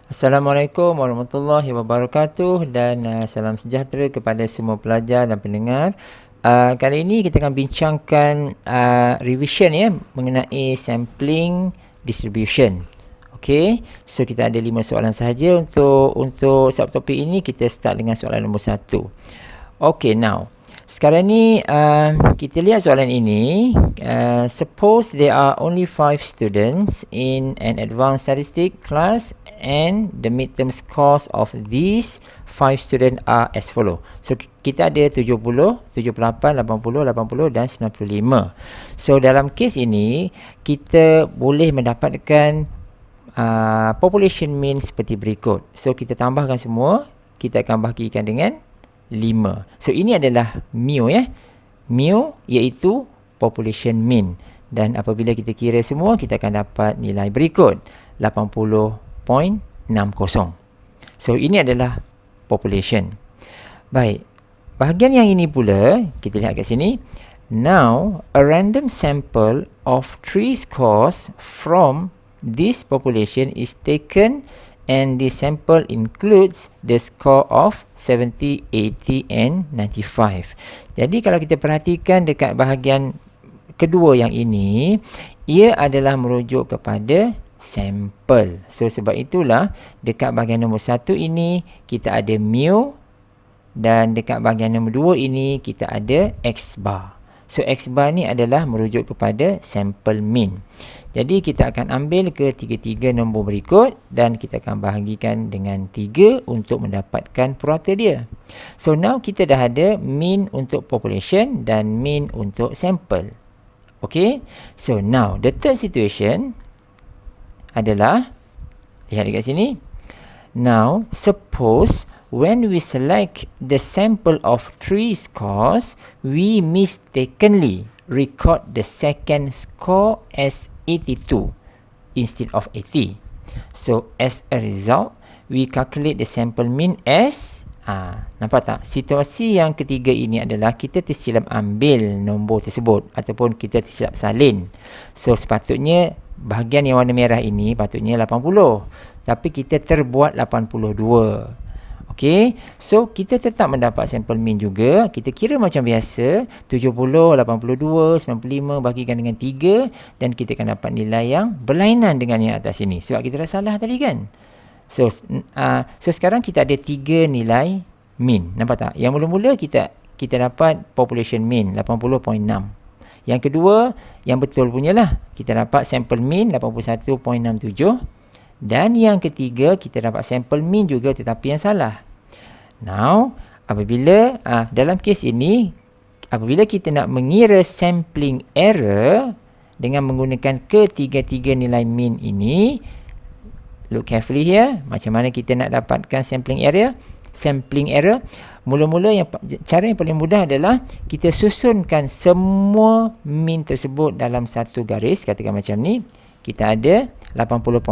Assalamualaikum warahmatullahi wabarakatuh dan salam sejahtera kepada semua pelajar dan pendengar. Kali ini kita akan bincangkan revision ya mengenai sampling distribution. Okey, so kita ada 5 soalan sahaja untuk subtopik ini. Kita start dengan soalan nombor 1. Okay, now sekarang ni kita lihat soalan ini. Suppose there are only 5 students in an advanced statistics class and the midterm scores of these 5 students are as follow. So kita ada 70, 78, 80, 80 dan 95. So dalam kes ini kita boleh mendapatkan population mean seperti berikut. So kita tambahkan semua, kita akan bahagikan dengan 5. So ini adalah mu ya. Mu iaitu population mean. Dan apabila kita kira semua, kita akan dapat nilai berikut 80.60. So ini adalah population. Baik. Bahagian yang ini pula, kita lihat kat sini. Now, a random sample of 3 scores from this population is taken and the sample includes the score of 70, 80 and 95. Jadi kalau kita perhatikan dekat bahagian kedua yang ini, ia adalah merujuk kepada sampel. So sebab itulah dekat bahagian nombor 1 ini kita ada mu dan dekat bahagian nombor 2 ini kita ada x bar. So x bar ni adalah merujuk kepada sampel mean. Jadi kita akan ambil ke tiga-tiga nombor berikut dan kita akan bahagikan dengan 3 untuk mendapatkan purata dia. So now kita dah ada mean untuk population dan mean untuk sampel. Okay. So now the third situation adalah, lihat dekat sini. Now suppose when we select the sample of 3 scores, we mistakenly record the second score as 82 instead of 80. So as a result, we calculate the sample mean as nampak tak? Situasi yang ketiga ini adalah kita tersilap ambil nombor tersebut ataupun kita tersilap salin. So sepatutnya bahagian yang warna merah ini patutnya 80, tapi kita terbuat 82. Okey, so kita tetap mendapat sampel mean juga. Kita kira macam biasa, 70, 82, 95 bagikan dengan 3 dan kita akan dapat nilai yang berlainan dengan yang atas ini. Sebab kita dah salah tadi kan. So sekarang kita ada 3 nilai mean. Nampak tak? Yang mula-mula kita dapat population mean 80.6. Yang kedua, yang betul punyalah, kita dapat sampel mean 81.67. Dan yang ketiga, kita dapat sampel mean juga tetapi yang salah. Now, apabila dalam kes ini, apabila kita nak mengira sampling error dengan menggunakan ketiga-tiga nilai mean ini, look carefully here, macam mana kita nak dapatkan sampling error? Sampling error, mula-mula cara yang paling mudah adalah kita susunkan semua mean tersebut dalam satu garis. Katakan macam ni, kita ada 80.6.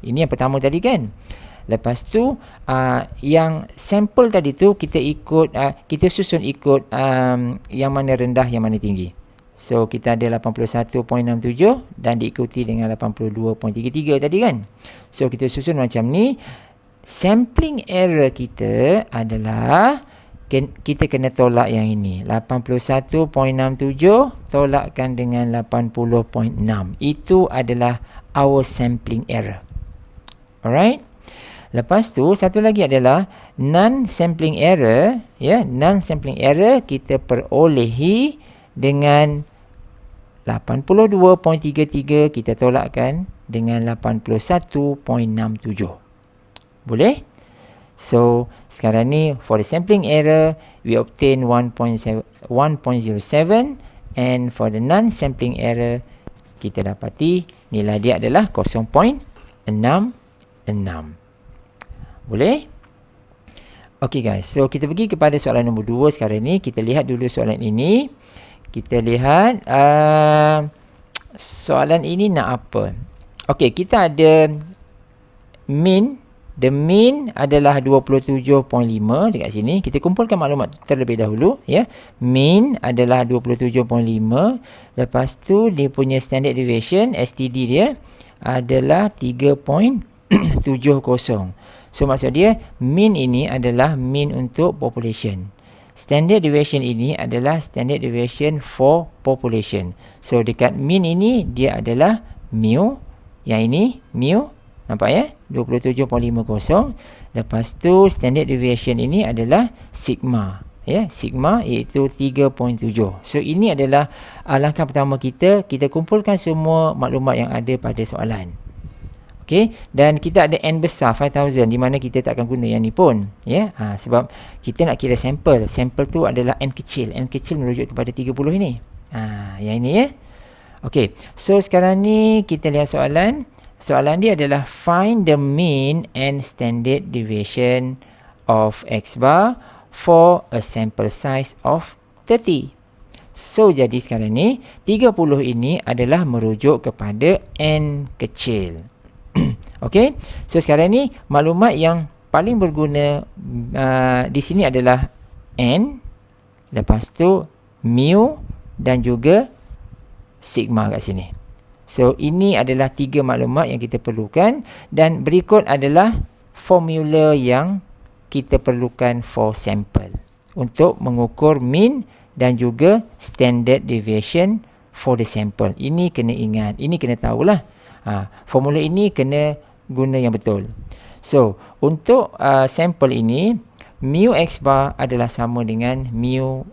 Ini yang pertama tadi kan. Lepas tu yang sampel tadi tu kita ikut kita susun ikut yang mana rendah yang mana tinggi. So kita ada 81.67 dan diikuti dengan 82.33 tadi kan. So kita susun macam ni. Sampling error kita adalah kita kena tolak yang ini. 81.67 tolakkan dengan 80.6. Itu adalah our sampling error. Alright. Lepas tu satu lagi adalah non-sampling error. Ya, non-sampling error kita perolehi dengan 82.33 kita tolakkan dengan 81.67. Boleh? So, sekarang ni for the sampling error, we obtain 1.07 and for the non-sampling error, kita dapati nilai dia adalah 0.66. Boleh? Okay guys, so kita pergi kepada soalan nombor 2 sekarang ni. Kita lihat dulu soalan ini. Kita lihat soalan ini nak apa? Okay, kita ada mean. The mean adalah 27.5 dekat sini. Kita kumpulkan maklumat terlebih dahulu ya. Mean adalah 27.5. Lepas tu dia punya standard deviation STD dia adalah 3.5. So maksud dia mean ini adalah mean untuk population. Standard deviation ini adalah standard deviation for population. So dekat mean ini dia adalah mu. Yang ini mu. Nampak ya? 27.50. Lepas tu standard deviation ini adalah sigma. Ya, sigma iaitu 3.7. So ini adalah langkah pertama kita kumpulkan semua maklumat yang ada pada soalan. Okey, dan kita ada n besar 5000 di mana kita tak akan guna yang ni pun, ya. Sebab kita nak kira sampel. Sampel tu adalah n kecil. N kecil merujuk kepada 30 ini. Yang ini ya. Okey, so sekarang ni kita lihat soalan. Soalan dia adalah find the mean and standard deviation of x bar for a sample size of 30. So jadi sekarang ni 30 ini adalah merujuk kepada n kecil. Okey. So sekarang ni maklumat yang paling berguna di sini adalah n, lepas tu mu dan juga sigma kat sini. So ini adalah 3 maklumat yang kita perlukan, dan berikut adalah formula yang kita perlukan for sample untuk mengukur mean dan juga standard deviation for the sample. Ini kena ingat, ini kena tahulah. Formula ini kena guna yang betul. So untuk sampel ini, mu x bar adalah sama dengan mu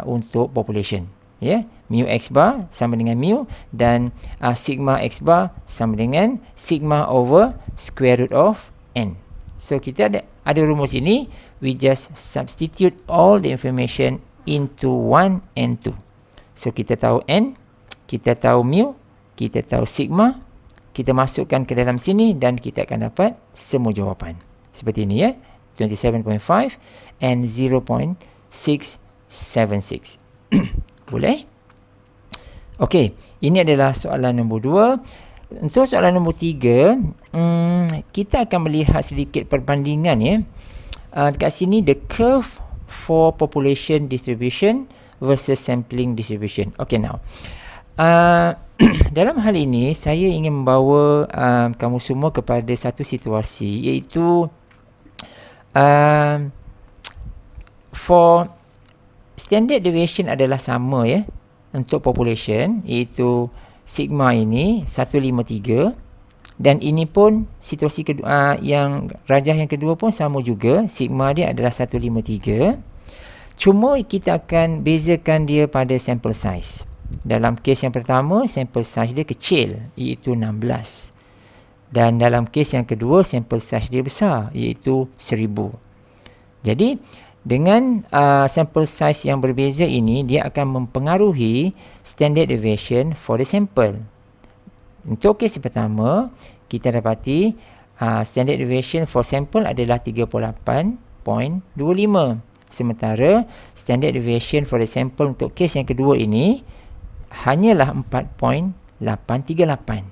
untuk population. Ya, mu x bar sama dengan mu, dan sigma x bar sama dengan sigma over square root of n. So kita ada rumus ini, we just substitute all the information into 1 and 2. So kita tahu n, kita tahu mu, kita tahu sigma, kita masukkan ke dalam sini dan kita akan dapat semua jawapan. Seperti ini ya, 27.5 and 0.676. Boleh? Okey, ini adalah soalan nombor 2. Untuk soalan nombor 3, kita akan melihat sedikit perbandingan ya. Dekat sini the curve for population distribution versus sampling distribution. Okay, now dalam hal ini saya ingin membawa kamu semua kepada satu situasi, iaitu for standard deviation adalah sama ya untuk population, iaitu sigma ini 153, dan ini pun situasi kedua, yang rajah yang kedua pun sama juga, sigma dia adalah 153. Cuma kita akan bezakan dia pada sample size. Dalam kes yang pertama, sample size dia kecil, iaitu 16. Dan dalam kes yang kedua, sample size dia besar, iaitu 1000. Jadi dengan sample size yang berbeza ini, dia akan mempengaruhi standard deviation for the sample. Untuk kes pertama, kita dapati standard deviation for sample adalah 38.25. Sementara standard deviation for the sample untuk kes yang kedua ini hanyalah 4.838.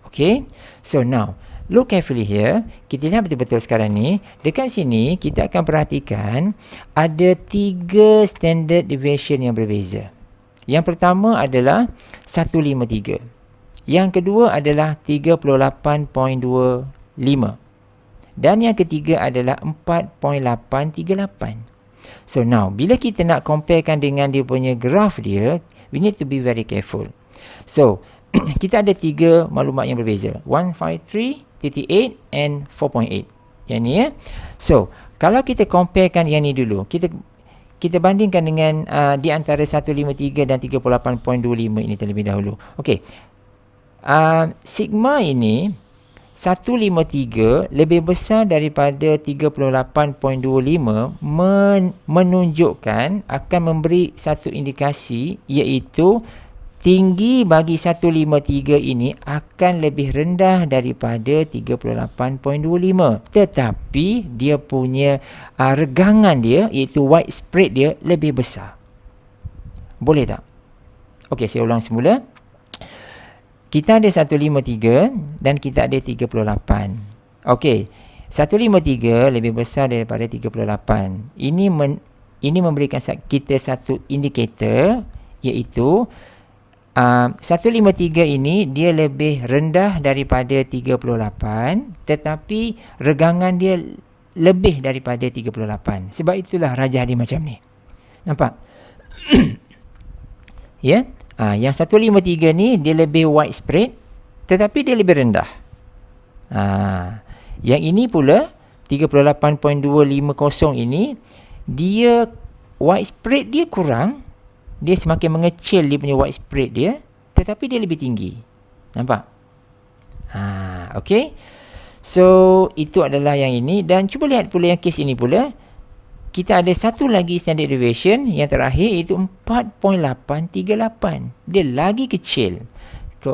Okay, so now look carefully here. Kita lihat betul-betul sekarang ni. Dekat sini kita akan perhatikan ada 3 standard deviation yang berbeza. Yang pertama adalah 153. Yang kedua adalah 38.25. Dan yang ketiga adalah 4.838. So now, bila kita nak comparekan dengan dia punya graf dia, we need to be very careful. So, kita ada 3 maklumat yang berbeza. 153.8 and 4.8. Yang ni ya. So, kalau kita comparekan yang ni dulu, kita bandingkan dengan di antara 153 dan 38.25 ini terlebih dahulu. Okey. Sigma ini 153 lebih besar daripada 38.25 menunjukkan, akan memberi satu indikasi, iaitu tinggi bagi 153 ini akan lebih rendah daripada 38.25, tetapi dia punya regangan dia, iaitu widespread dia, lebih besar. Boleh tak? Okey, saya ulang semula. Kita ada 153 dan kita ada 38. Okey, 153 lebih besar daripada 38. Ini memberikan kita satu indikator, iaitu 153 ini dia lebih rendah daripada 38, tetapi regangan dia lebih daripada 38. Sebab itulah rajah dia macam ni. Nampak? Ya, yang 153 ni dia lebih widespread, tetapi dia lebih rendah. Yang ini pula 38.250 ini, dia widespread dia kurang, dia semakin mengecil dia punya widespread dia, tetapi dia lebih tinggi. Nampak? Okay. So itu adalah yang ini. Dan cuba lihat pula yang kes ini pula, kita ada satu lagi standard deviation yang terakhir, iaitu 4.838. Dia lagi kecil.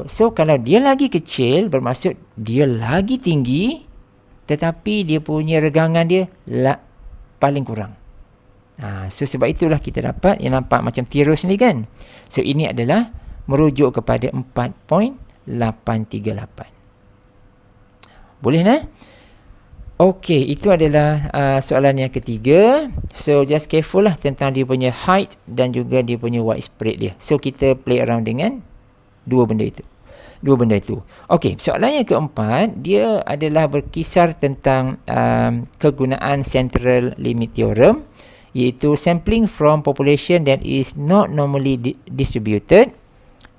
So kalau dia lagi kecil, bermaksud dia lagi tinggi, tetapi dia punya regangan dia paling kurang. So sebab itulah kita dapat yang nampak macam tirus ni kan. So ini adalah merujuk kepada 4.838. Boleh nah? Okey, itu adalah soalan yang ketiga. So just careful lah tentang dia punya height dan juga dia punya widespread dia. So kita play around dengan dua benda itu. Okey, soalan yang keempat, dia adalah berkisar tentang kegunaan central limit theorem, iaitu sampling from population that is not normally distributed,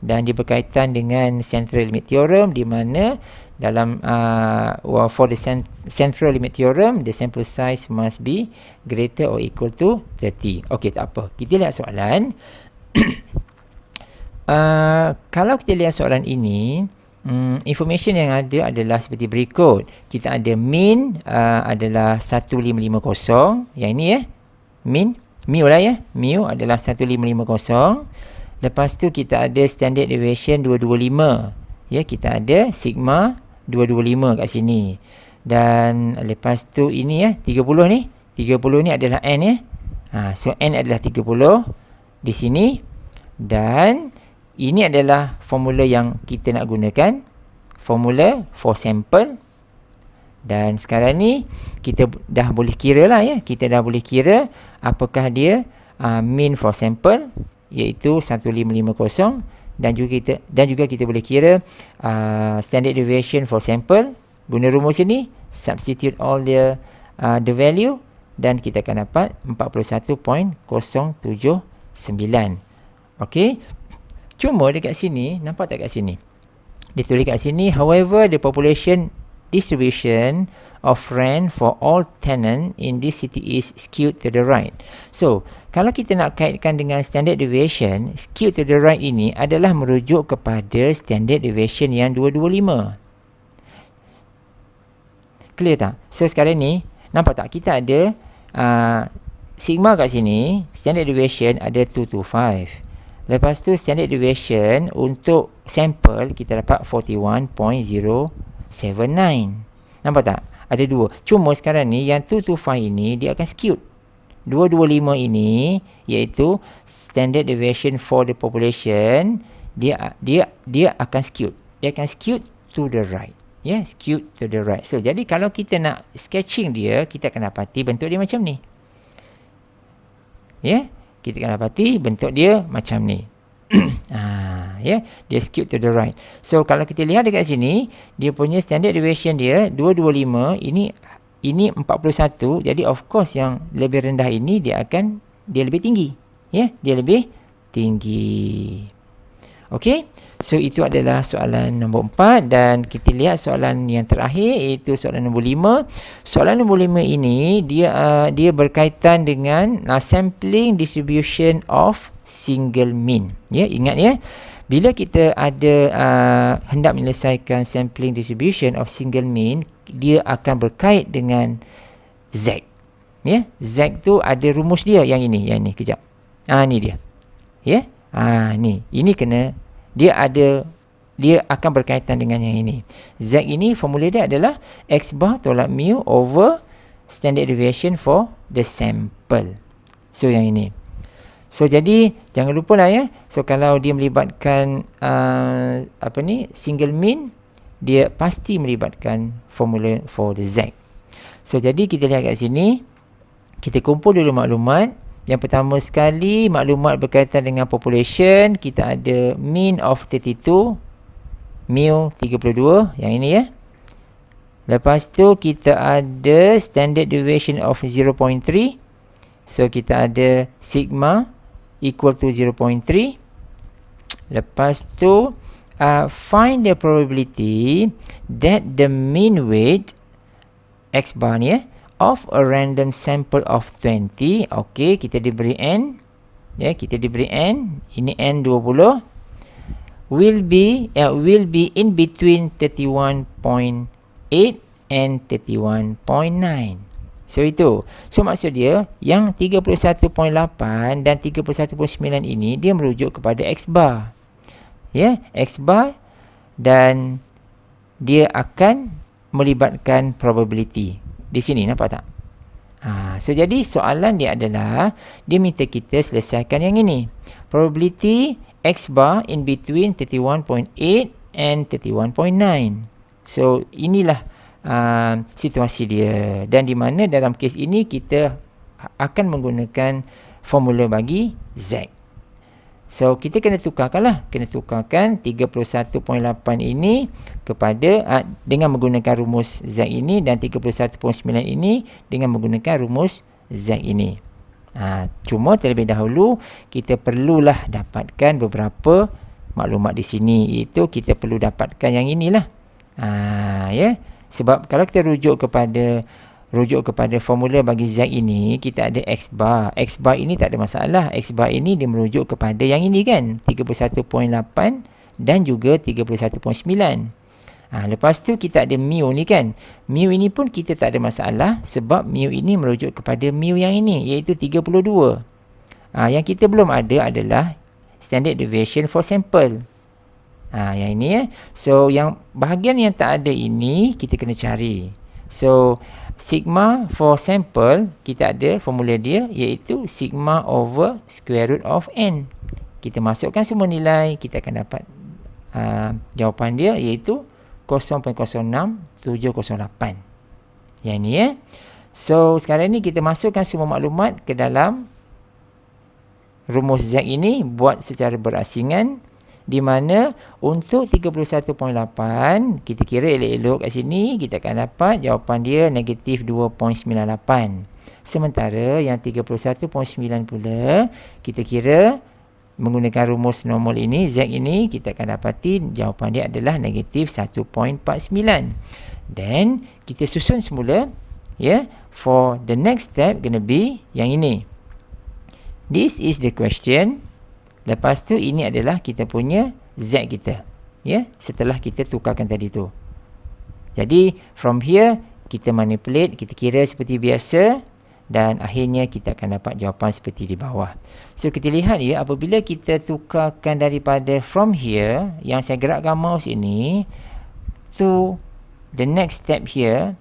dan dia berkaitan dengan central limit theorem, di mana dalam for the central limit theorem, the sample size must be greater or equal to 30. Okey, tak apa. Kita lihat soalan. Kalau kita lihat soalan ini, information yang ada adalah seperti berikut. Kita ada mean adalah 1550. Yang ini mean, mu lah mu adalah 1550. Lepas tu kita ada standard deviation 225. Kita ada sigma 225 kat sini. Dan lepas tu ini 30 ni. 30 ni adalah n so n adalah 30 di sini. Dan ini adalah formula yang kita nak gunakan, formula for sample. Dan sekarang ni kita dah boleh kira lah kita dah boleh kira apakah dia mean for sample, iaitu 1550, dan juga kita boleh kira standard deviation for sample. Guna rumus ini, substitute all the value, dan kita akan dapat 41.079. Okey. Cuma dekat sini, nampak tak kat sini? Dia tulis kat sini, however, the population distribution of rent for all tenant in this city is skewed to the right. So, kalau kita nak kaitkan dengan standard deviation, skewed to the right ini adalah merujuk kepada standard deviation yang 225. Clear tak? So, sekarang ni, nampak tak? Kita ada sigma kat sini, standard deviation ada 225. Lepas tu standard deviation untuk sample kita dapat 41.079. Nampak tak? Ada dua. Cuma sekarang ni yang 225 ini dia akan skewed. 225 ini iaitu standard deviation for the population, dia akan skewed. Dia akan skewed to the right. Skewed to the right. So jadi kalau kita nak sketching dia, kita akan dapati bentuk dia macam ni. Kita akan dapati bentuk dia macam ni. Dia skewed to the right. So kalau kita lihat dekat sini, dia punya standard deviation dia 225, ini 41. Jadi of course yang lebih rendah ini dia lebih tinggi. Dia lebih tinggi. Okey. So itu adalah soalan nombor 4, dan kita lihat soalan yang terakhir, iaitu soalan nombor 5. Soalan nombor 5 ini dia berkaitan dengan sampling distribution of single mean. Ingat bila kita ada hendak menyelesaikan sampling distribution of single mean, dia akan berkait dengan Z. Z tu ada rumus dia yang ini kejap. Ni dia. Ni. Ini kena dia akan berkaitan dengan yang ini. Z ini formula dia adalah X bar tolak mu over standard deviation for the sample. So yang ini. So jadi jangan lupa lah So kalau dia melibatkan single mean, dia pasti melibatkan formula for the Z. So jadi kita lihat kat sini, kita kumpul dulu maklumat. Yang pertama sekali, maklumat berkaitan dengan population. Kita ada mean of 32, mu 32, yang ini ya. Lepas tu kita ada standard deviation of 0.3. So kita ada sigma equal to 0.3. Lepas tu find the probability that the mean weight X bar ni of a random sample of 20. Okey, kita diberi n. Ya, kita diberi n. Ini n 20. Will be in between 31.8 and 31.9. So itu. So maksud dia yang 31.8 dan 31.9 ini dia merujuk kepada X bar. Ya, X bar, dan dia akan melibatkan probability. Di sini nampak tak? So jadi soalan dia adalah dia minta kita selesaikan yang ini. Probability X bar in between 31.8 and 31.9. So inilah situasi dia, dan di mana dalam kes ini kita akan menggunakan formula bagi Z. So kita kena tukarkanlah, kena tukarkan 31.8 ini kepada dengan menggunakan rumus Z ini, dan 31.9 ini dengan menggunakan rumus Z ini. Cuma terlebih dahulu kita perlulah dapatkan beberapa maklumat di sini, iaitu kita perlu dapatkan yang inilah. Ya. Sebab kalau kita rujuk kepada formula bagi Z ini, kita ada X bar. X bar ini tak ada masalah. X bar ini dia merujuk kepada yang ini kan, 31.8 dan juga 31.9. Lepas tu kita ada mu ni kan. Mu ini pun kita tak ada masalah, sebab mu ini merujuk kepada mu yang ini, iaitu 32. Yang kita belum ada adalah standard deviation for sample. Yang ini ya. So yang bahagian yang tak ada ini kita kena cari. So sigma for sample kita ada formula dia, iaitu sigma over square root of n. Kita masukkan semua nilai, kita akan dapat jawapan dia, iaitu 0.06708. Yang ini ya. So sekarang ni kita masukkan semua maklumat ke dalam rumus Z ini, buat secara berasingan, di mana untuk 31.8 kita kira elok-elok kat sini, kita akan dapat jawapan dia negatif 2.98. Sementara yang 31.9 pula kita kira menggunakan rumus normal ini, Z ini, kita akan dapati jawapan dia adalah negatif 1.49. Dan kita susun semula ya. For the next step gonna be yang ini. This is the question. Lepas tu ini adalah kita punya Z kita. Ya, setelah kita tukarkan tadi tu. Jadi from here kita manipulate, kita kira seperti biasa, dan akhirnya kita akan dapat jawapan seperti di bawah. So kita lihat ya, apabila kita tukarkan daripada from here, yang saya gerakkan mouse ini, to the next step here,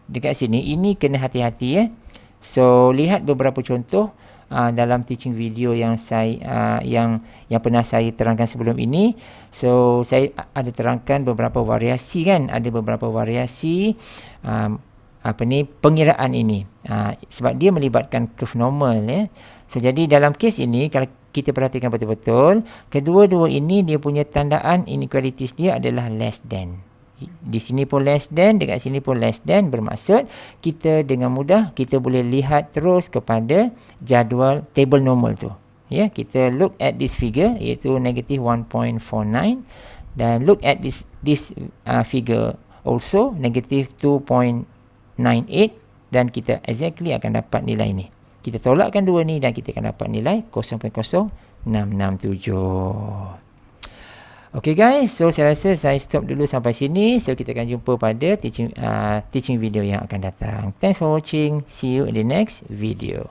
dekat sini, ini kena hati-hati ya. So lihat beberapa contoh dalam teaching video yang saya yang pernah saya terangkan sebelum ini. So saya ada terangkan beberapa variasi kan, ada beberapa variasi pengiraan ini, sebab dia melibatkan curve normal ya. So jadi dalam kes ini kalau kita perhatikan betul-betul, kedua-dua ini dia punya tandaan inequalities dia adalah less than. Di sini pun less than, dekat sini pun less than, bermaksud kita dengan mudah kita boleh lihat terus kepada jadual table normal tu. Ya, kita look at this figure, iaitu negative 1.49, dan look at this figure also negative 2.98, dan kita exactly akan dapat nilai ni. Kita tolakkan dua ni dan kita akan dapat nilai 0.0667. Okay guys, so saya rasa saya stop dulu sampai sini. So kita akan jumpa pada teaching video yang akan datang. Thanks for watching. See you in the next video.